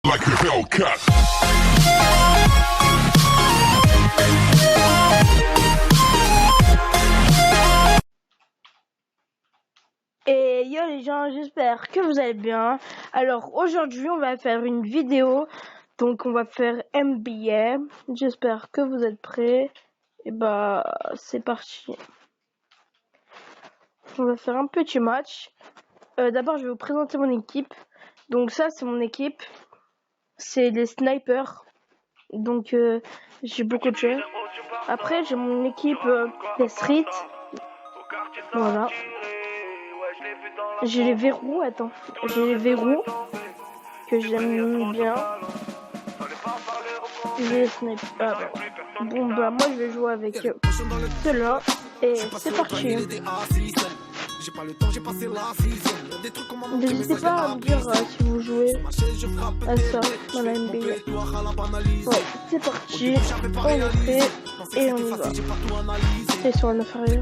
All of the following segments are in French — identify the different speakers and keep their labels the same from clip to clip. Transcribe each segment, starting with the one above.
Speaker 1: like a Hellcat.
Speaker 2: Et yo les gens, j'espère que vous allez bien. Alors aujourd'hui on va faire une vidéo, donc on va faire NBA. J'espère que vous êtes prêts. Et bah c'est parti. On va faire un petit match. D'abord je vais vous présenter mon équipe. Donc ça c'est mon équipe. C'est les snipers. Donc j'ai beaucoup de jeux. Après j'ai mon équipe des streets. Voilà. J'ai les verrous, attends. J'ai les verrous que j'aime bien. J'ai les snipers. Ah, bah. Bon bah moi je vais jouer avec ceux-là. Et c'est parti. N'hésitez pas à me dire si vous jouez à ça dans la NBA. Ouais, c'est parti. On est prêt et on y va. C'est sur un inférieur.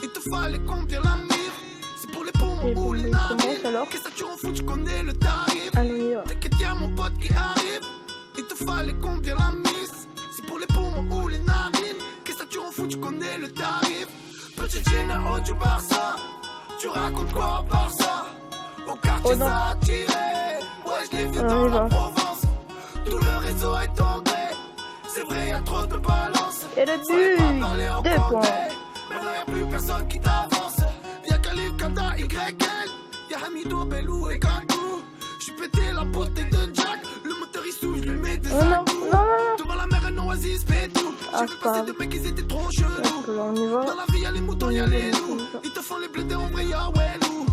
Speaker 3: Il te fallait combien la mire. C'est pour les poumons ou les narines. Qu'est-ce que tu en fous, tu connais le tarif.
Speaker 2: Allez,
Speaker 3: t'inquiète, y'a mon pote qui arrive. Il te fallait combien la mise. C'est pour les poumons ou les narines. Qu'est-ce que tu en fous, tu connais le tarif. Petit Gennaro du Barça. Tu racontes quoi à part ça. Au quartier ça a tiré. Ouais, je l'ai vu dans la Provence. Tout le réseau est tombé. C'est vrai, y'a trop de balance.
Speaker 2: Et le but, 2 points.
Speaker 3: Maintenant y'a plus personne qui t'avance. Y'a Khalif, Kanda, YL. Y'a Hamido, Belou et Gandou. J'suis pété la bouteille de Jack. Le moteur il souffle, je lui mets des sacs. Devant la mer, un oasis, fait tout. J'ai vu passer des mecs, ils étaient trop chelous. Dans la vie y'a les moutons, y'a les loups. Ils te font les blindés, en vrai y'a Wellou.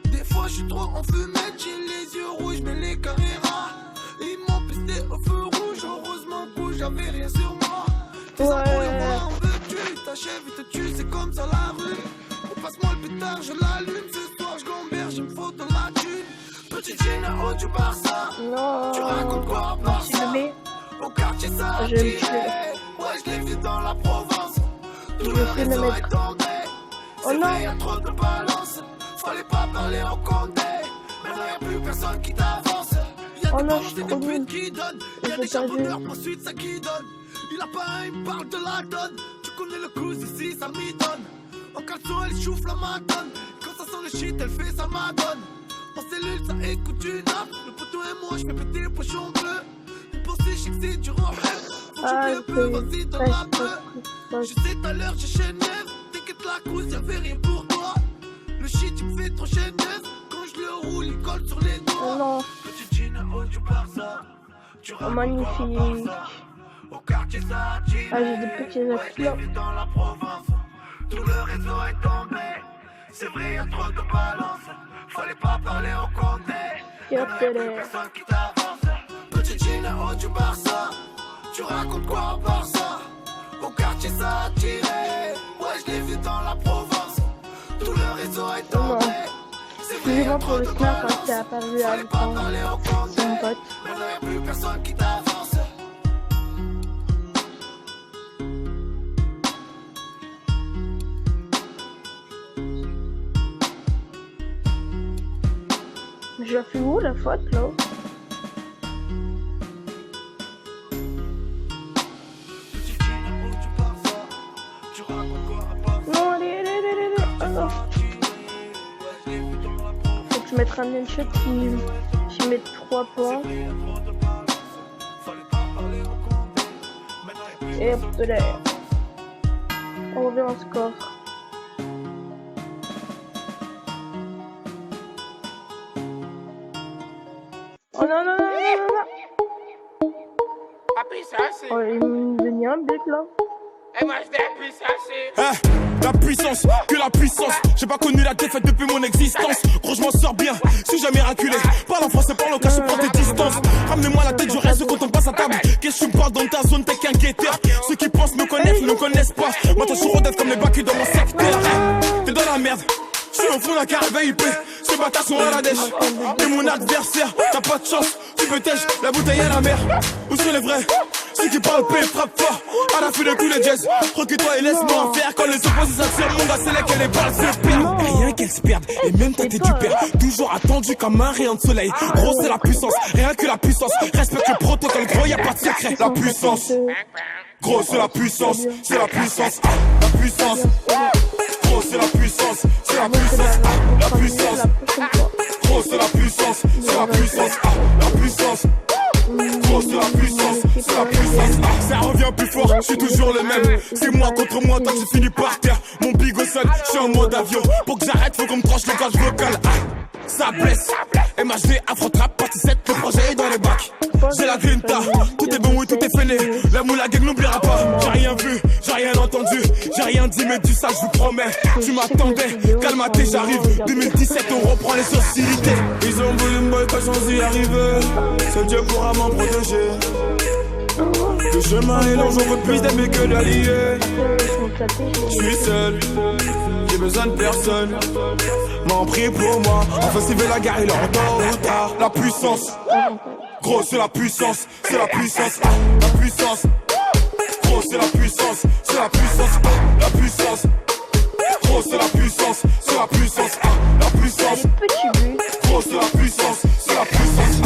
Speaker 3: Des fois j'suis trop en fumette, j'ai les yeux rouges, mais les carreras. Ils m'ont pisté au feu rouge. Heureusement que j'avais rien sur moi. Tes en veux-tu, t'achèves et te tue, c'est comme ça la rue. Passe-moi le pétard, je l'allume. Ce soir, je gamberge, il me faut dans la thune. Petit Gennaro du Barça. Tu racontes quoi à part ça. Au quartier, ça a tiré. Ouais, je l'ai vu dans la Provence. Tout le réseau est tombé. C'est vrai, y'a trop de balance. Fallait pas parler au condé. Maintenant, y'a plus personne qui t'avance. Y'a des bons et des putes qui donnent. Y'a des charbonneurs, ensuite ça qui donne. Il a pas, il me parle de la donne. Tu connais le coup ici, ça m'y donne. En caleçon, elle chouffe la madone. Quand ça sent le shit, elle fait sa madone. En cellule, ça écoute du nappe. Le poteau et moi, je fais péter les pochons bleus. Une pensée chic, c'est du rhum. Faut que j'oublie un peu, vas-y, dans la peu. Je sais, tout à l'heure, j'ai chaîne neuve. T'inquiète, la cause, y'avait rien pour toi. Le shit, il me fait trop chaîne neuve. Quand je le roule, il colle sur les doigts. Petit Gennaro du Barça.
Speaker 2: Oh, magnifique.
Speaker 3: Au quartier, ça a tiré.
Speaker 2: Ah, j'ai des petits accidents.
Speaker 3: Dans la Provence. Tout le réseau est tombé. C'est vrai, y'a trop de balance. Fallait pas parler au condé. Y'a plus personne qui t'avance. Petit Gennaro du Barça. Tu racontes quoi à part ça. Au quartier ça a tiré. Ouais, je l'ai vu dans la Provence. Tout le réseau est tombé. C'est vrai, y'a trop de balance. Fallait pas parler au condé. Maintenant y'a plus personne qui t'avance.
Speaker 2: J'ai fait où la faute là? Non, allez. Alors. Faut que je mette un name shot qui met 3 points. Et hop de l'air. On revient en score. Oh non. Oh, il me vient un but là.
Speaker 4: La puissance, que la puissance. J'ai pas connu la défaite depuis mon existence. Gros, je m'en sors bien, si jamais miraculé. Parle en français, parle en cache, prends des distances. Ramenez-moi la tête, je reste quand on passe à table. Qu'est-ce que tu me parles dans ta zone, t'es qu'un guetteur. Ceux qui pensent me connaissent, ne connaissent pas. Moi, t'es sur d'être comme les bacs dans mon secteur. T'es dans la merde. Je suis au fond d'un carré VIP. Ces bâtards sont à la dèche. T'es mon adversaire, t'as pas de chance. Tu peux tèche, la bouteille à la mer. Où sont les vrais? Ceux qui parlent paix frappent fort. À la fin de tous les jazz. Recule-toi et laisse-moi en faire. Quand les opposés s'attirent, mon gars, c'est là que les balles se perdent. Rien qu'elles se perdent. Et même tâter du père. Toujours attendu comme un rayon de soleil. Gros, c'est la puissance. Rien que la puissance. Respecte le protocole, gros, y'a pas de secret. La puissance. Gros, c'est la puissance. C'est la puissance. La puissance. Gros, c'est la puissance. C'est la puissance. La puissance. Gros, c'est la puissance. C'est la puissance. La puissance. Gros, c'est la puissance, c'est la puissance. Ça revient plus fort, je suis toujours le même. C'est moi contre moi, toi tu finis par terre. Mon big au sol, je suis en mode avion. Pour que j'arrête, faut qu'on me tranche le gage vocal. Ça blesse, MHD, Afro-Trap, partie 7, le projet est dans les bacs. J'ai la grinta, tout est bon, oui, tout est fainé. La moula gang n'oubliera pas. J'ai rien vu, j'ai rien entendu, j'ai rien dit, mais du ça, je vous promets. Tu m'attendais, calme-toi, j'arrive. 2017, on reprend les hostilités. Ils ont voulu me boy quand j'en suis arrivé. Seul Dieu pourra m'en protéger. Le chemin est long, j'en veux plus d'amis que d'alliés. Je suis seul, j'ai besoin de personne. M'en prie pour moi, enfin s'il veut la guerre, il en tôt ou tard. La puissance, gros c'est la puissance, c'est la puissance, la puissance. Gros c'est la puissance, c'est la puissance, la puissance. Gros c'est la puissance, c'est la puissance, la puissance. Gros c'est la puissance, c'est la puissance.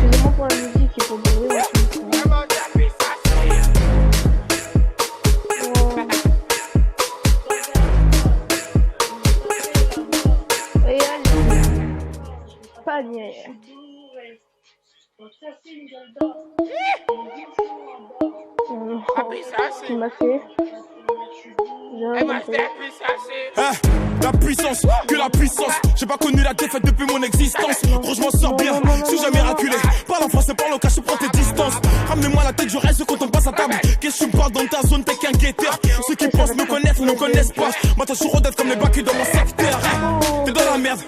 Speaker 2: Excusez-moi pour la musique et pour le bruit. Panier. Ce qu'il m'a fait.
Speaker 4: La puissance, que la puissance. J'ai pas connu la défaite depuis mon existence. Gros, je m'en sors bien, suis jamais raculé. Parle en français, parle en cash, prends tes distances. Ramenez-moi la tête, je reste quand on passe à table. Qu'est-ce que tu me parles dans ta zone, t'es qu'un guetteur. Ceux qui pensent me connaissent, ne me connaissent pas. Moi, t'as toujours d'être comme les bacs dans mon secteur. T'es dans la merde.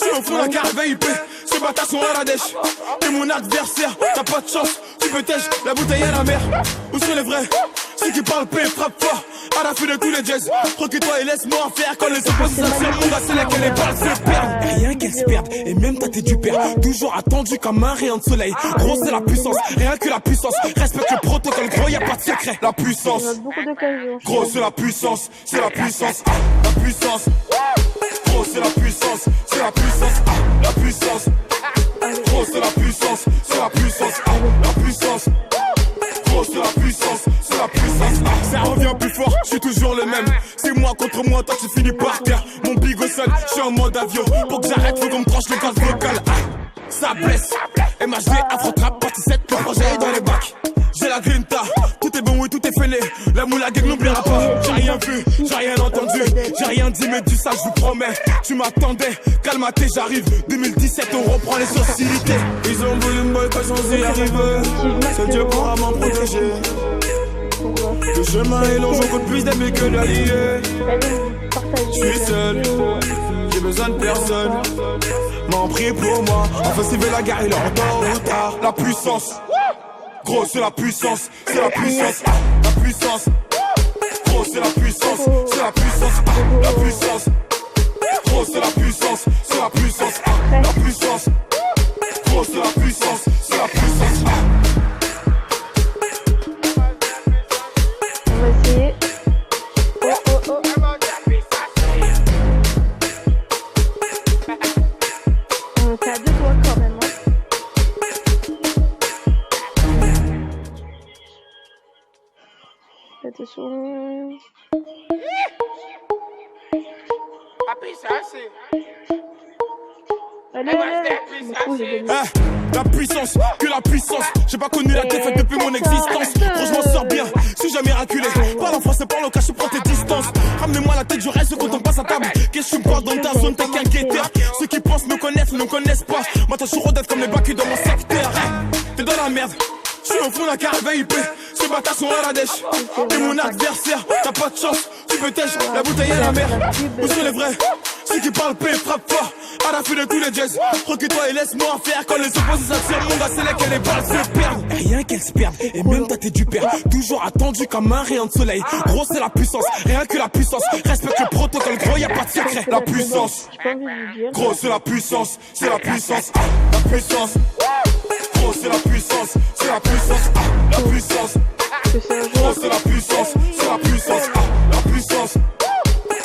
Speaker 4: Je suis au fond d'un carré VIP, ces bâtards sont à la dèche. T'es mon adversaire, t'as pas de chance, tu peux tèche, la bouteille à la mer. Où sont les vrais? Ceux qui parlent paix frappent fort, à la fin de tous les jazz. Recule-toi et laisse-moi en faire. Quand les opposés s'attirent, mon gars, c'est là que les balles se perdent. Rien qu'elles se perdent, et même tâter du père. Toujours attendu comme un rayon de soleil. Gros, c'est la puissance, rien que la puissance. Respecte le protocole, gros, y'a pas de secret. La puissance, gros, c'est la puissance, c'est la puissance, la puissance. Gros c'est la puissance, c'est la puissance, la puissance. Gros c'est la puissance, c'est la puissance, la puissance. Gros c'est la puissance, c'est la puissance. Ça revient plus fort, je suis toujours le même. C'est moi contre moi, toi tu finis par terre. Mon big au sol, je suis en mode avion. Pour que j'arrête, faut qu'on me tranche le gaz vocal. Ça blesse, MHD, Afro-Trap, partie 7, le projet est dans les bacs. J'ai la grinta, tout est bon, oui, tout est fainé. La moula gang n'oubliera pas. J'ai rien vu, j'ai rien entendu, j'ai rien dit, mais du ça, je vous promets. Tu m'attendais, calme-toi, j'arrive. 2017, on reprend les hostilités. Ils ont voulu me boy quand j'en suis arrivé. Seul Dieu pourra m'en protéger. Le chemin est long, j'en veux plus d'amis que d'alliés. Je suis seul, j'ai besoin de personne. M'en prie pour moi, enfin s'il veut la guerre, il en tôt ou tard. La puissance. Gros c'est la puissance, c'est la puissance, la puissance. Gros c'est la puissance, c'est la puissance, la puissance. Gros c'est la puissance, c'est la puissance, la puissance. Gros c'est la puissance, c'est la puissance.
Speaker 2: On va essayer. On fait à deux doigts quand même. Attention. Allez, allez.
Speaker 4: La puissance, que la puissance. J'ai pas connu la défaite depuis mon existence. Gros, je m'en sors bien, suis jamais raculé. Parle en français, parle en cash, prends tes distances. Ramenez-moi la tête, je reste quand on passe à table. Qu'est-ce que tu me parles dans ta zone, t'es qu'un guetteur. Ceux qui pensent me connaissent, ne me connaissent pas. Moi, t'as toujours d'être comme les bacs dans mon secteur. T'es dans la merde. Je suis au fond d'un carré VIP, ces bâtards sont à la dèche. T'es mon adversaire, t'as pas de chance, tu peux tèche, la bouteille à la mer. Où sont les vrais? Ceux qui parlent paix frappent fort, à la fin de tous les jazz. Recule-toi et laisse-moi en faire. Quand les opposés s'attirent, mon gars, c'est là que les balles se perdent. Rien qu'elles se perdent, et même tâter du père. Toujours attendu comme un rayon de soleil. Gros c'est la puissance, rien que la puissance. Respecte le protocole, gros y'a pas de secret. La puissance, gros c'est la puissance, c'est la puissance, la puissance. Gros c'est la puissance, c'est la puissance, la puissance. Gros c'est la puissance, c'est la puissance, la puissance.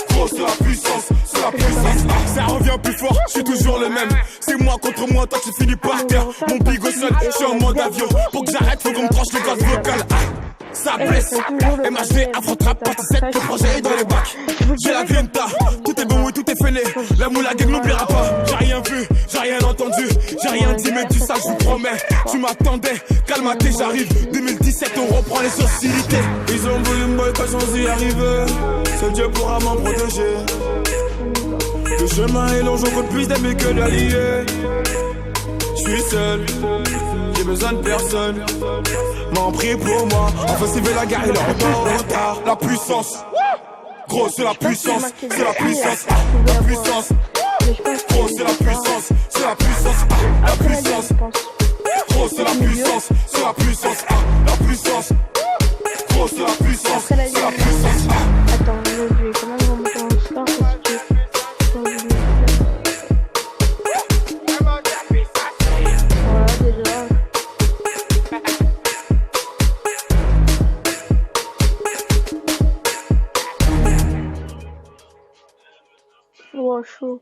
Speaker 4: Gros c'est la puissance, c'est la puissance. Ça revient plus fort, je suis toujours le même. C'est moi contre moi, toi tu finis par terre. Mon bigot sonne, je suis en mode avion. Pour que j'arrête, faut qu'on me tranche le gaz vocal. Ça blesse, MHD, Afro-Trap, partie 7, le projet est dans les bacs. J'ai la grinta, tout est bon et tout est fainé. La moule à gang n'oubliera pas. J'ai rien vu, j'ai rien entendu, j'ai rien dit, mais du ça je vous promets. Tu m'attendais, calme-toi, j'arrive. 2017, on reprend les hostilités. Ils ont voulu me boy, pas sans y arriver. Seul Dieu pourra m'en protéger. Le chemin est long, j'en compte plus d'amis que d'alliés. J'suis seul, j'ai besoin de personne. M'en prie pour moi, enfin s'il veut la guerre, il est en retard. La puissance, gros c'est la puissance, c'est la puissance, la puissance. Gros c'est la puissance, c'est la puissance, la puissance. Gros c'est la puissance, c'est la puissance, la puissance. Gros c'est la puissance, c'est la puissance.
Speaker 2: Attends, je vais quand même remonter en star parce que... Voilà, déjà. Oh, chaud.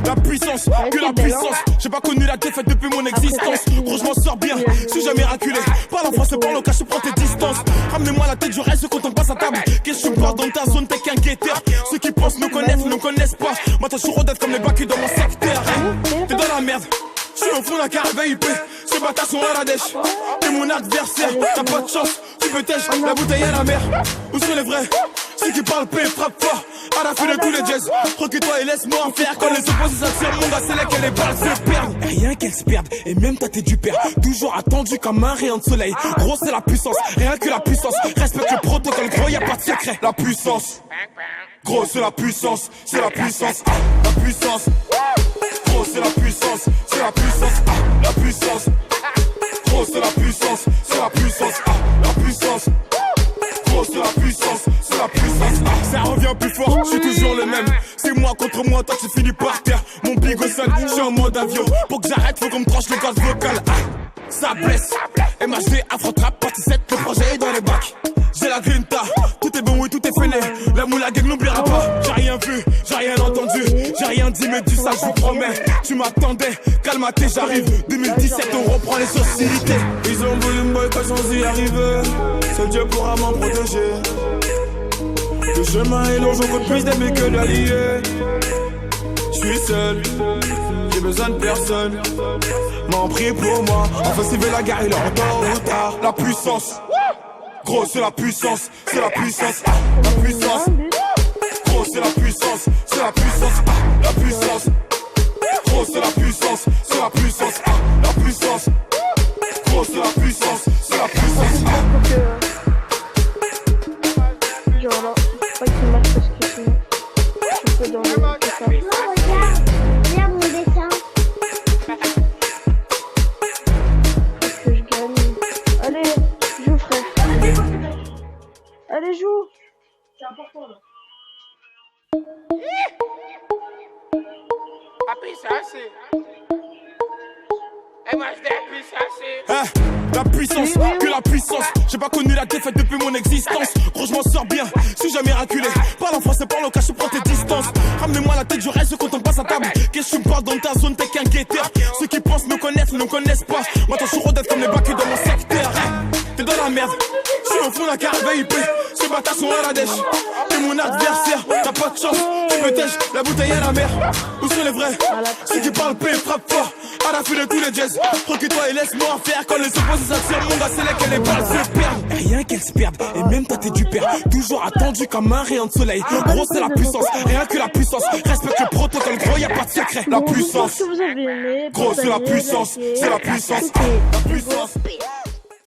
Speaker 4: La puissance, que la puissance. J'ai pas connu la défaite depuis mon existence. Gros, je m'en sors bien, suis jamais raculé. Parle en français, parle au cas, je prends tes distances. Ramenez-moi la tête, je reste quand on passe à table. Qu'est-ce que tu parles dans ta zone, t'es qu'un guetteur. Ceux qui pensent me connaissent, ne connaissent pas. Moi, toi, je suis rodette comme les bacs dans mon secteur. T'es dans la merde. Je suis au fond de la caravane IP. Ces bâtards sont à la dèche. T'es mon adversaire, t'as pas de chance. Tu peux tèche, la bouteille à la mer. Où sont les vrais? Ceux qui parlent paix, frappe fort. À la fin de tous les jazz. Recule-toi et laisse-moi en faire. Quand les opposés s'attirent, mon gars, c'est là que les balles se perdent. Rien qu'elles se perdent. Et même toi, t'es du père. Toujours attendu comme un rayon de soleil. Gros, c'est la puissance. Rien que la puissance. Respecte le protocole, gros, y a pas de secret. La puissance. Gros, c'est la puissance. C'est la puissance. La puissance. Gros, c'est la puissance. C'est la puissance. La puissance. Gros, c'est la puissance. C'est la puissance. La puissance. Gros, c'est la puissance. C'est la puissance. Ça revient plus fort, je suis toujours le même. C'est moi contre moi, toi tu finis par terre. Mon bigot sonne, je suis en mode avion. Pour que j'arrête, faut qu'on me tranche le gaz vocal. Ça blesse, MHD, Afro-Trap, partie 7, le projet est dans les bacs. J'ai la grinta, tout est bon et tout est fainé. La moule à gang n'oubliera pas. J'ai rien vu, j'ai rien entendu, j'ai rien dit, mais du ça je vous promets. Tu m'attendais, calme-toi, j'arrive. 2017, on reprend les hostilités. Ils ont voulu me boy, pas sans y arriver. Seul Dieu pourra m'en protéger. Le chemin est long, j'en compte plus d'amis que d'alliés. J'suis seul, j'ai besoin de personne. M'en prie pour moi, enfin s'il veut la guerre, il est en retard. La puissance, gros c'est la puissance, c'est la puissance, la puissance. Gros c'est la puissance, c'est la puissance, la puissance. Gros c'est la puissance, c'est la puissance, la puissance. Gros c'est la puissance, c'est la puissance.
Speaker 2: Genre là, faut pas qu'il marche parce que sinon je peux dans le dessin.
Speaker 1: Regarde mon dessin.
Speaker 2: Faut que je gagne. Allez, joue frère. Allez, joue. C'est important là.
Speaker 4: La puissance, que la puissance. J'ai pas connu la défaite depuis mon existence. Gros, je m'en sors bien, suis jamais raculé. Parle en français, parle au cas, je prends tes distances. Ramenez-moi la tête, je reste quand on passe à table. Qu'est-ce que tu me parles dans ta zone, t'es qu'un guetteur. Ceux qui pensent me connaissent, ne connaissent pas. Moi, toi, je suis rodette comme les bacs dans mon secteur. T'es dans la merde, je suis au fond de la caravane IP. Ces bâtards sont à la dèche. T'es mon adversaire, t'as pas de chance. Tu peux tèche, la bouteille à la mer. Où sont les vrais? Ceux qui parlent paix, frappe fort. À la fin de tous les jazz. Recule-toi et laisse-moi en faire. Quand les opposés s'attirent, mon gars, c'est là que les balles se perdent. Rien qu'elles se perdent. Et même toi, t'es du père. Toujours attendu comme un rayon de soleil. Gros, c'est la puissance. Rien que la puissance. Respecte le protocole, gros, y a pas de secret. La puissance.
Speaker 2: J'espère que vous avez aimé.
Speaker 4: Gros, c'est la puissance. C'est la puissance. La puissance.